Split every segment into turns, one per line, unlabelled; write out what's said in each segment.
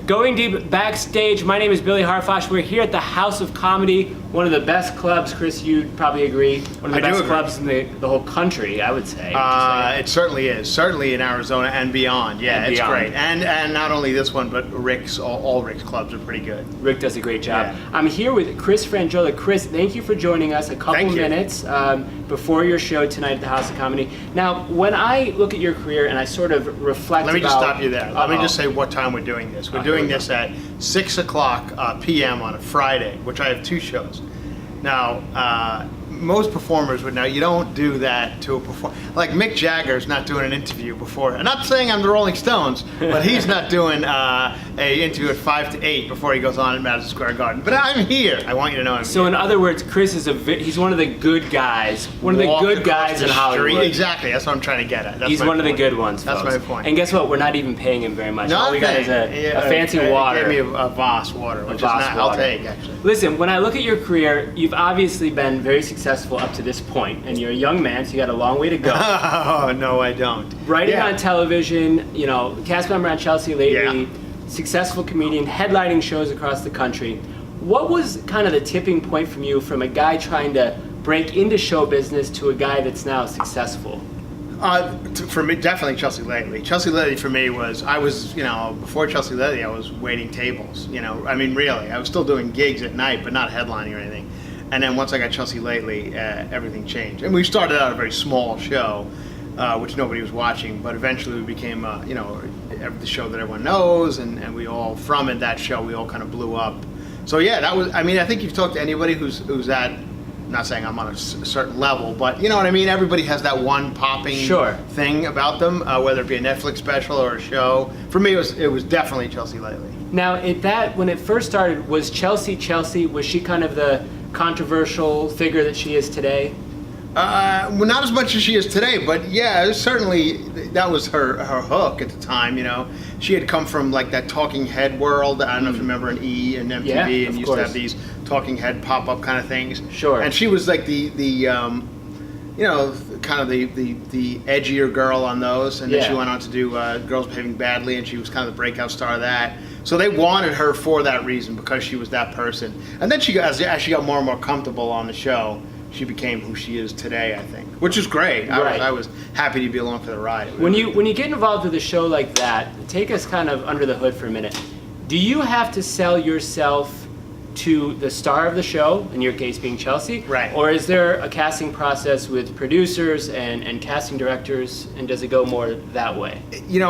Going deep backstage, my name is Billy Harfosh. We're here at the House of Comedy, one of the best clubs, Chris, you'd probably agree, one of the best clubs in the whole country, I would say.
It certainly is, certainly in Arizona and beyond. Yeah, it's great. And not only this one, but Rick's, all Rick's clubs are pretty good.
Rick does a great job.
Yeah.
I'm here with Chris Franjola. Chris, thank you for joining us a couple minutes before your show tonight at the House of Comedy. Now, when I look at your career and I sort of reflect
Let me just stop you there. Let me just say what time we're doing this. We're doing this at 6 o'clock p.m. on a Friday, which I have two shows. Now, most performers would know you don't do that to a performer. Like Mick Jagger's not doing an interview before. I'm not saying I'm the Rolling Stones, but he's not doing an interview at 5 to 8 before he goes on at Madison Square Garden. But I'm here. I want you to know I'm
So
here.
In other words, Chris is he's one of the good guys. One of the good guys in Hollywood.
Exactly. That's what I'm trying to get at.
He's one of the good ones, folks.
That's my point.
And guess what? We're not even paying him very much. All we got is a fancy water.
He gave me a Voss water, which I'll take, actually.
Listen, when I look at your career, you've obviously been very successful up to this point, and you're a young man, so you got a long way to go.
Oh, no, I don't.
Writing on television, you know, cast member on Chelsea lately, successful comedian, headlining shows across the country. What was kind of the tipping point from you from a guy trying to break into show business to a guy that's now successful?
For me, definitely Chelsea Lately. Chelsea Lately for me was, before Chelsea Lately, I was waiting tables. I mean, really, I was still doing gigs at night, but not headlining or anything. And then once I got Chelsea Lately, everything changed. And we started out a very small show, which nobody was watching, but eventually we became, the show that everyone knows, and we all, from that show, we all kind of blew up. So yeah, that was, I think you've talked to anybody who's at, I'm not saying I'm on a certain level, but you know what I mean? Everybody has that one popping thing about them, whether it be a Netflix special or a show. For me, it was definitely Chelsea Lately.
Now, when it first started, was Chelsea, was she kind of the controversial figure that she is today?
Well, not as much as she is today, but yeah, certainly that was her hook at the time. She had come from like that talking head world. I don't know if you remember in E and MTV, and used to have these talking head pop-up kind of things.
Sure.
And she was like the kind of the edgier girl on those, and then she went on to do Girls Behaving Badly, and she was kind of the breakout star of that. So they wanted her for that reason, because she was that person. And then as she got more and more comfortable on the show, she became who she is today, I think, which is great. I was happy to be along for the ride.
When you get involved with a show like that, take us kind of under the hood for a minute. Do you have to sell yourself to the star of the show, in your case being Chelsea?
Right.
Or is there a casting process with producers and casting directors, and does it go more that way?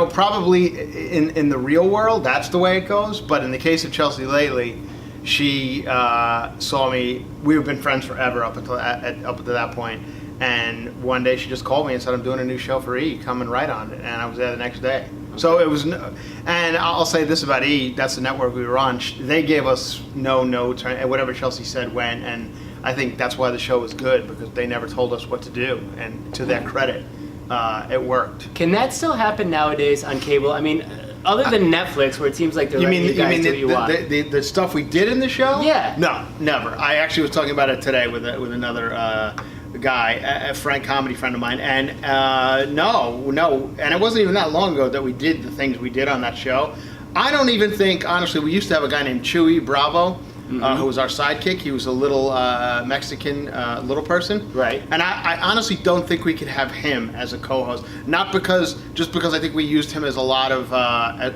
Probably in the real world, that's the way it goes. But in the case of Chelsea Lately, she saw me. We've been friends forever up until that point. And one day she just called me and said, "I'm doing a new show for E. Come and write on it." And I was there the next day. So it was, and I'll say this about E. That's the network we were on. They gave us no notes, and whatever Chelsea said went. And I think that's why the show was good, because they never told us what to do. And to their credit, it worked.
Can that still happen nowadays on cable? I mean, other than Netflix, where it seems like they're letting you guys do what you want.
The stuff we did in the show?
Yeah.
No, never. I actually was talking about it today with another guy, a comedy friend of mine, and no, and it wasn't even that long ago that we did the things we did on that show. I don't even think, honestly, we used to have a guy named Chewy Bravo, who was our sidekick. He was a little Mexican little person.
Right.
And I honestly don't think we could have him as a co-host. Not just because I think we used him as a lot of, as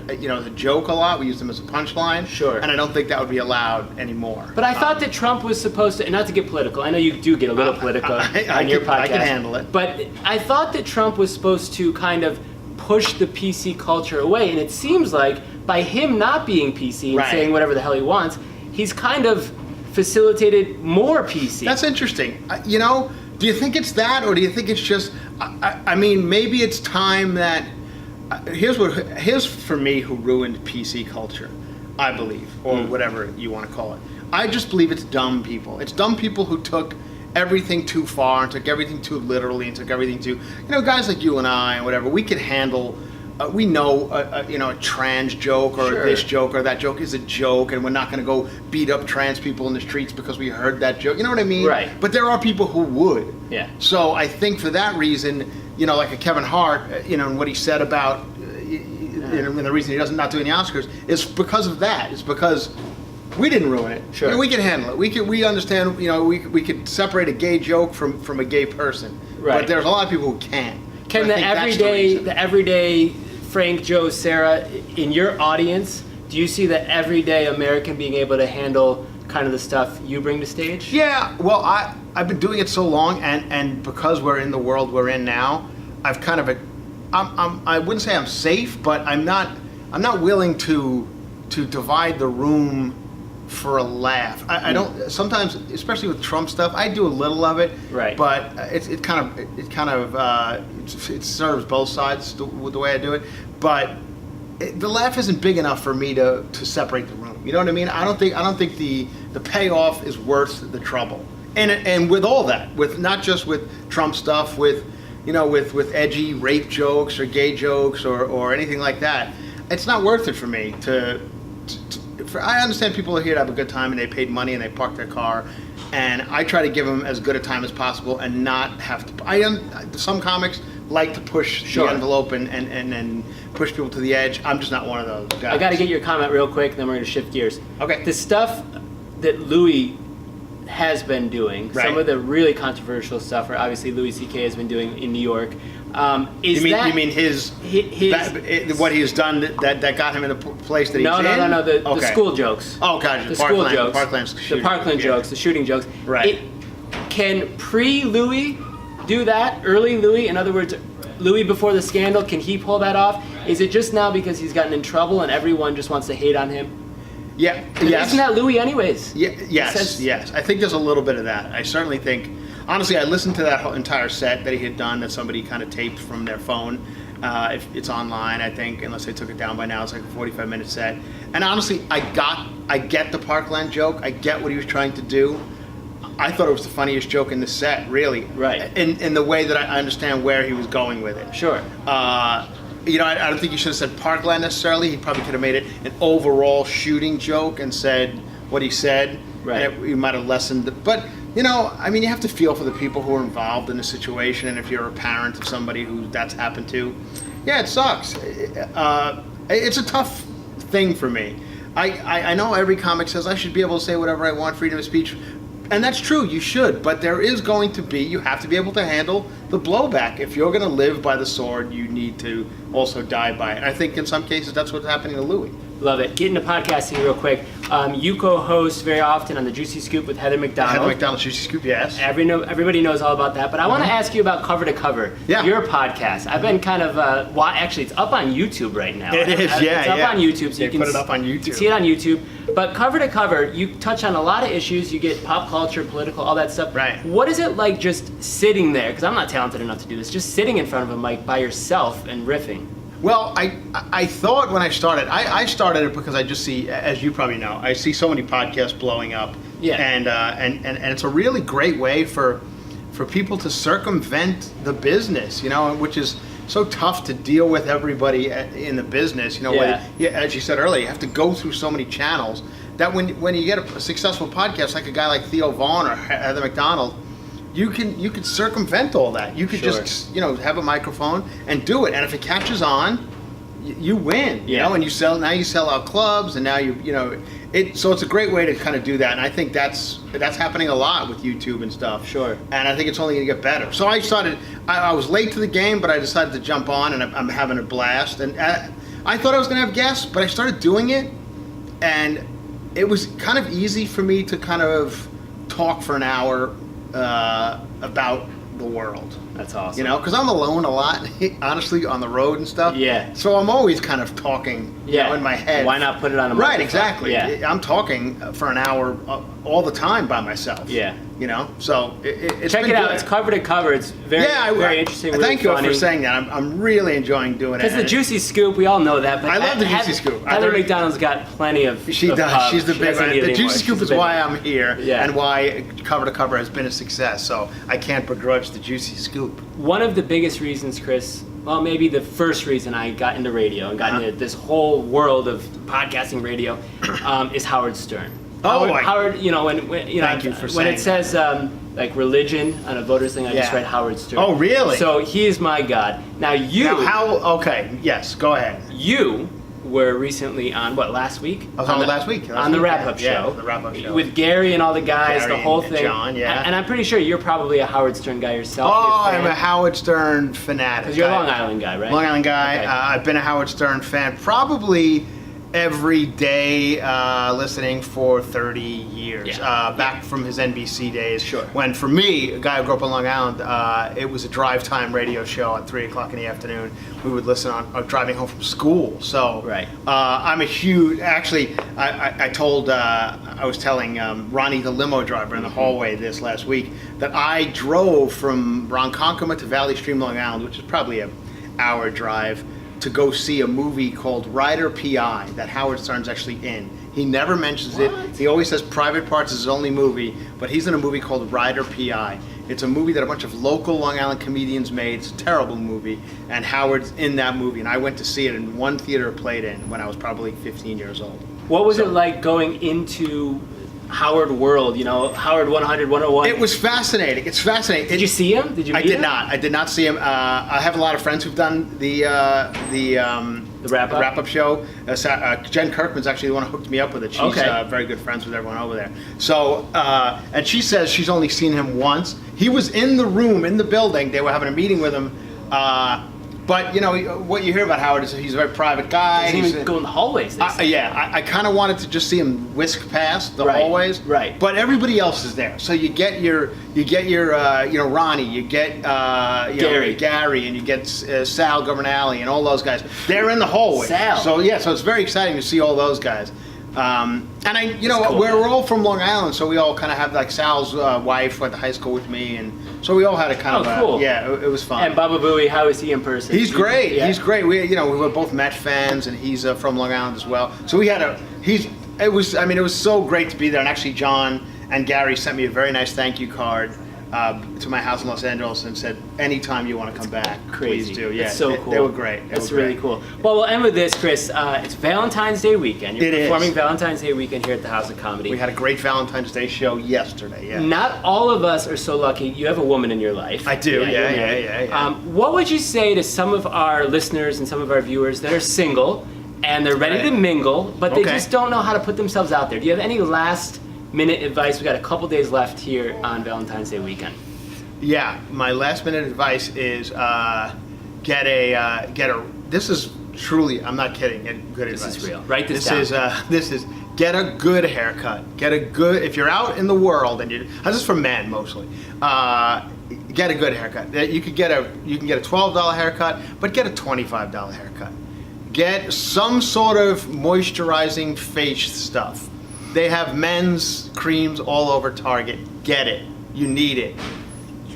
a joke a lot. We used him as a punchline.
Sure.
And I don't think that would be allowed anymore.
But I thought that Trump was supposed to, and not to get political, I know you do get a little political on your podcast.
I can handle it.
But I thought that Trump was supposed to kind of push the PC culture away. And it seems like by him not being PC and saying whatever the hell he wants, he's kind of facilitated more PC.
That's interesting. Do you think it's that, or do you think it's just, maybe it's time that, here's for me who ruined PC culture, I believe, or whatever you want to call it. I just believe it's dumb people. It's dumb people who took everything too far and took everything too literally and took everything too, guys like you and I and whatever, we could handle, we know a trans joke or this joke or that joke is a joke, and we're not going to go beat up trans people in the streets because we heard that joke. You know what I mean?
Right.
But there are people who would.
Yeah.
So I think for that reason, like a Kevin Hart, and what he said about and the reason he doesn't not doing the Oscars is because of that. It's because we didn't ruin it.
Sure.
You know, we can handle it. We understand. You know, we could separate a gay joke from a gay person.
Right.
But there's a lot of people who can't.
Can the everyday Frank, Joe, Sarah in your audience? Do you see the everyday American being able to handle kind of the stuff you bring to stage?
Yeah. Well, I've been doing it so long, and because we're in the world we're in now, I've kind of I wouldn't say I'm safe, but I'm not willing to divide the room for a laugh. I don't sometimes, especially with Trump stuff. I do a little of it,
right?
But it serves both sides the way I do it. But the laugh isn't big enough for me to separate the room. You know what I mean? I don't think the payoff is worth the trouble. And with all that, with not just with Trump stuff, with edgy rape jokes or gay jokes or anything like that, it's not worth it for me I understand people are here to have a good time and they paid money and they parked their car, and I try to give them as good a time as possible and not have to. Some comics like to push the envelope and push people to the edge. I'm just not one of those guys.
I got to get your comment real quick, then we're going to shift gears.
Okay.
The stuff that Louis has been doing, some of the really controversial stuff, or obviously Louis C.K. has been doing in New York. You mean
his what he has done that got him in the place that he's in?
No. The school jokes.
Oh, gotcha.
The school jokes.
The
Parkland jokes. The shooting jokes.
Right.
Can pre-Louis do that? Early Louis, in other words, Louis before the scandal, can he pull that off? Is it just now because he's gotten in trouble and everyone just wants to hate on him?
Yeah. Yes.
Isn't that Louis anyways?
Yeah. Yes. I think there's a little bit of that. I certainly think. Honestly, I listened to that whole entire set that he had done that somebody kind of taped from their phone. If it's online, I think, unless they took it down by now, it's like a 45-minute set. And honestly, I get the Parkland joke. I get what he was trying to do. I thought it was the funniest joke in the set, really.
Right.
In the way that I understand where he was going with it.
Sure.
I don't think you should have said Parkland necessarily. He probably could have made it an overall shooting joke and said what he said.
Right.
And he might have lessened it. But, you have to feel for the people who are involved in the situation. And if you're a parent of somebody who that's happened to, yeah, it sucks. It's a tough thing for me. I know every comic says I should be able to say whatever I want, freedom of speech. And that's true, you should. But there is going to be, you have to be able to handle the blowback. If you're going to live by the sword, you need to also die by it. And I think in some cases that's what's happening to Louis.
Love it. Get into podcasting real quick. You co-host very often on the Juicy Scoop with Heather McDonald.
Heather McDonald, Juicy Scoop, yes.
Everybody knows all about that. But I want to ask you about Cover to Cover, your podcast. I've been kind of, actually, it's up on YouTube right now.
It is,
It's up on YouTube. So you can
put it up on YouTube.
You can see it on YouTube. But Cover to Cover, you touch on a lot of issues. You get pop culture, political, all that stuff.
Right.
What is it like just sitting there? Because I'm not talented enough to do this. Just sitting in front of a mic by yourself and riffing.
Well, I thought when I started, I started it because I just see, as you probably know, I see so many podcasts blowing up.
Yeah.
And it's a really great way for people to circumvent the business, which is so tough to deal with everybody in the business. As you said earlier, you have to go through so many channels that when you get a successful podcast like a guy like Theo Vaughn or Heather McDonald, you could circumvent all that. You could just have a microphone and do it. And if it catches on, you win. And you sell out clubs, and now so it's a great way to kind of do that. And I think that's happening a lot with YouTube and stuff.
Sure.
And I think it's only going to get better. So I was late to the game, but I decided to jump on, and I'm having a blast. And I thought I was going to have guests, but I started doing it, and it was kind of easy for me to kind of talk for an hour about the world.
That's awesome.
Because I'm alone a lot, honestly, on the road and stuff.
Yeah.
So I'm always kind of talking in my head.
Why not put it on a
Right,
microphone?
exactly.
Yeah.
I'm talking for an hour all the time by myself.
Yeah.
So it's
Check
been
it out.
good.
It's Cover to Cover. It's very interesting. Really
thank you
funny.
for saying that. I'm really enjoying doing it.
Because the Juicy Scoop, we all know that. But
I love the Juicy Scoop.
Heather McDonald's got plenty of.
She does. She's the big one. The Juicy Scoop is why I'm here, and why Cover to Cover has been a success. So I can't begrudge the Juicy Scoop.
One of the biggest reasons, Chris, well, maybe the first reason I got into radio and got into this whole world of podcasting radio, is Howard Stern. Howard, when
Thank you for saying
when it says like religion on a voters thing, I just
Yeah.
read Howard Stern.
Oh, really?
So he is my God. Now you,
Now, how? Okay, yes, go ahead.
you were recently on what, last week?
I was on last week.
On the Wrap-Up
Yeah,
show.
the Wrap-Up show.
With Gary and all the guys,
Gary
the whole
and
thing.
John, yeah.
And I'm pretty sure you're probably a Howard Stern guy yourself.
Oh,
You're a
I'm
fan.
a Howard Stern fanatic.
Because you're a Long Island guy, right?
Long Island guy.
Okay.
I've been a Howard Stern fan probably every day, listening for 30 years.
Yeah.
Back from his NBC days.
Sure.
When, for me, a guy who grew up on Long Island, it was a drive time radio show at 3 o'clock in the afternoon. We would listen on driving home from school. So
Right.
I'm a huge, actually, I was telling Ronnie, the limo driver in the hallway this last week, that I drove from Ronkonkoma to Valley Stream, Long Island, which is probably an hour drive, to go see a movie called Rider P.I. that Howard Stern's actually in. He never mentions it. He always says Private Parts is his only movie, but he's in a movie called Rider P.I. It's a movie that a bunch of local Long Island comedians made. It's a terrible movie, and Howard's in that movie. And I went to see it in one theater it played in when I was probably 15 years old.
What was it like going into Howard World, you know, Howard 100, 101?
It was fascinating. It's fascinating.
Did you see him? Did you meet
I did
him?
not. I did not see him. I have a lot of friends who've done the
wrap-up?
show. Jen Kirkman's actually the one who hooked me up with it. She's
Okay.
very good friends with everyone over there. So, and she says she's only seen him once. He was in the room, in the building. They were having a meeting with him. But, you know, what you hear about Howard is he's a very private guy.
Doesn't even go in the hallways. They say.
I kind of wanted to just see him whisk past the
Right,
hallways.
right.
But everybody else is there. So you get your Ronnie, you get Gary, and you get Sal Governale and all those guys. They're in the hallway.
Sal.
So yeah, so it's very exciting to see all those guys. And
Cool.
we're all from Long Island, so we all kind of have, like, Sal's wife went to high school with me, and so we all had a kind of
cool.
it was fun.
And Baba Booey, how is he in person?
He's great.
Yeah.
He's great. We were both Met fans, and he's from Long Island as well. So we had it was so great to be there. And actually, John and Gary sent me a very nice thank you card to my house in Los Angeles and said, anytime you want to come back,
Crazy.
please do. Yeah,
It's so cool.
They were great.
That's really cool. Well, we'll end with this, Chris. It's Valentine's Day weekend. You're
It is.
performing Valentine's Day weekend here at the House of Comedy.
We had a great Valentine's Day show yesterday. Yeah.
Not all of us are so lucky. You have a woman in your life.
I do.
you're married.
Yeah.
What would you say to some of our listeners and some of our viewers that are single and they're ready to mingle, but they
Okay.
just don't know how to put themselves out there? Do you have any last-minute advice? We got a couple days left here on Valentine's Day weekend.
Yeah, my last minute advice is this is truly, I'm not kidding, good advice.
This is real. Write this down.
This is get a good haircut. If you're out in the world and this is for men mostly, get a good haircut. You can get a $12 haircut, but get a $25 haircut. Get some sort of moisturizing face stuff. They have men's creams all over Target. Get it. You need it.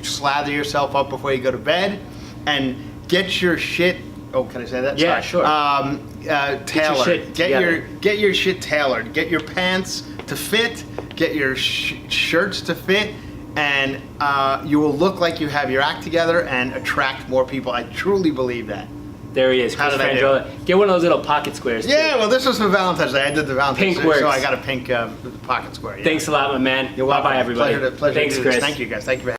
Slather yourself up before you go to bed, and get your shit. Oh, can I say that?
Yeah,
Sorry.
sure.
Tailored.
Get
Get your shit tailored. Get your pants to fit. Get your shirts to fit, and you will look like you have your act together and attract more people. I truly believe that.
There he is,
How
Chris
did I do?
Franjola. Get one of those little pocket squares. too.
Yeah, well, this was for Valentine's Day. I did the Valentine's
Pink
Day,
works.
so I got a pink pocket square. Yeah.
Thanks a lot, my man.
You're welcome.
Bye-bye, everybody.
Pleasure
Thanks,
to do this.
Chris.
Thank you, guys. Thank you for having me.